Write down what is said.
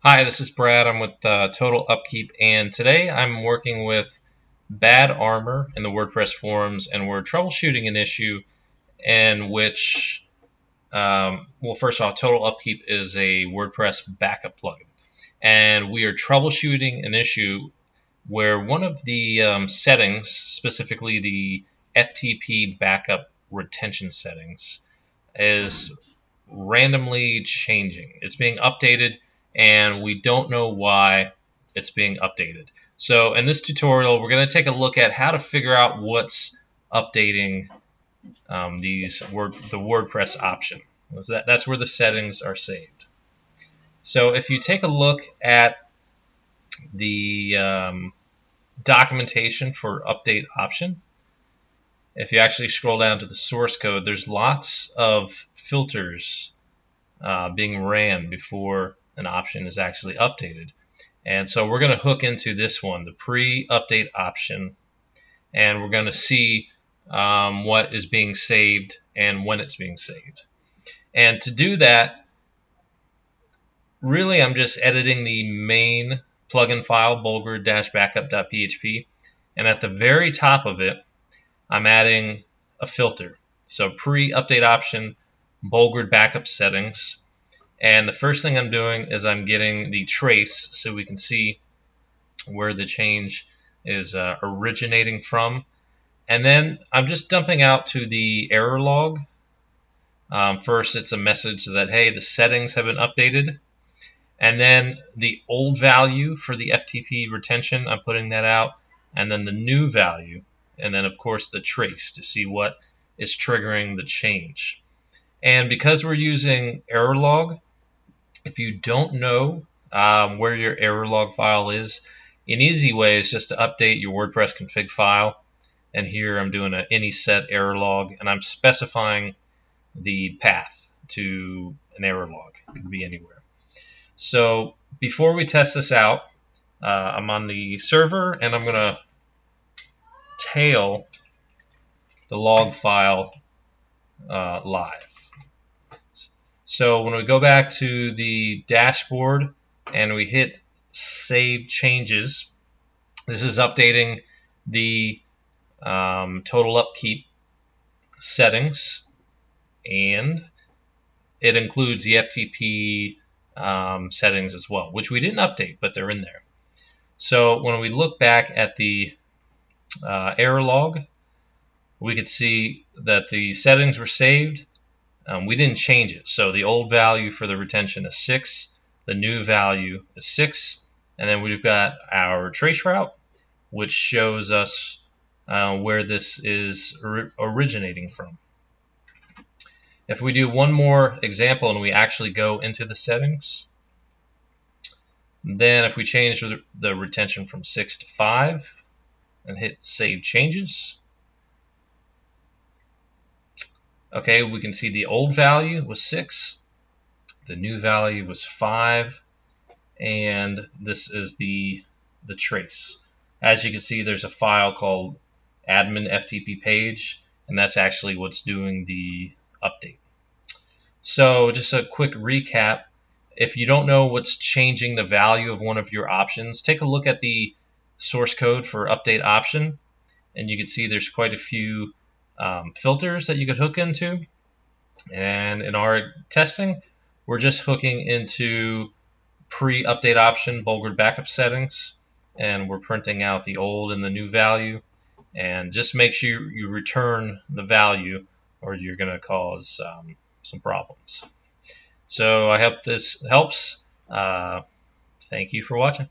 Hi, this is Brad. I'm with Total Upkeep, and today I'm working with Bad Armor in the WordPress forums, and we're troubleshooting an issue in which, well, first of all, Total Upkeep is a WordPress backup plugin, and we are troubleshooting an issue where one of the settings, specifically the FTP backup retention settings, is randomly changing. It's being updated, and we don't know why it's being updated. So in this tutorial, we're going to take a look at how to figure out what's updating the WordPress option. That's where the settings are saved. So if you take a look at the documentation for update option, if you actually scroll down to the source code, there's lots of filters being ran before an option is actually updated. And so we're going to hook into this one, the pre-update option, and we're going to see what is being saved and when it's being saved. And to do that, really I'm just editing the main plugin file, bulgur-backup.php, and at the very top of it, I'm adding a filter. So pre-update option, Bulgur backup settings. And the first thing I'm doing is I'm getting the trace so we can see where the change is originating from. And then I'm just dumping out to the error log. First, it's a message that, hey, the settings have been updated. And then the old value for the FTP retention, I'm putting that out. And then the new value. And then, of course, the trace to see what is triggering the change. And because we're using error log, if you don't know where your error log file is, an easy way is just to update your WordPress config file. And here I'm doing an any set error log, and I'm specifying the path to an error log. It can be anywhere. So before we test this out, I'm on the server, and I'm going to tail the log file live. So when we go back to the dashboard and we hit Save Changes, this is updating the Total Upkeep settings, and it includes the FTP settings as well, which we didn't update, but they're in there. So when we look back at the error log, we could see that the settings were saved. We didn't change it. So the old value for the retention is 6. The new value is 6. And then we've got our trace route, which shows us where this is originating from. If we do one more example and we actually go into the settings, then if we change the retention from 6 to 5 and hit Save Changes, okay, we can see the old value was 6, the new value was 5, and this is the trace. As you can see, there's a file called admin FTP page, and that's actually what's doing the update. So just a quick recap. If you don't know what's changing the value of one of your options, take a look at the source code for update option, and you can see there's quite a few filters that you could hook into. And in our testing, we're just hooking into pre-update option Bulgur backup settings, and we're printing out the old and the new value. And just make sure you return the value, or you're going to cause some problems. So I hope this helps. Thank you for watching.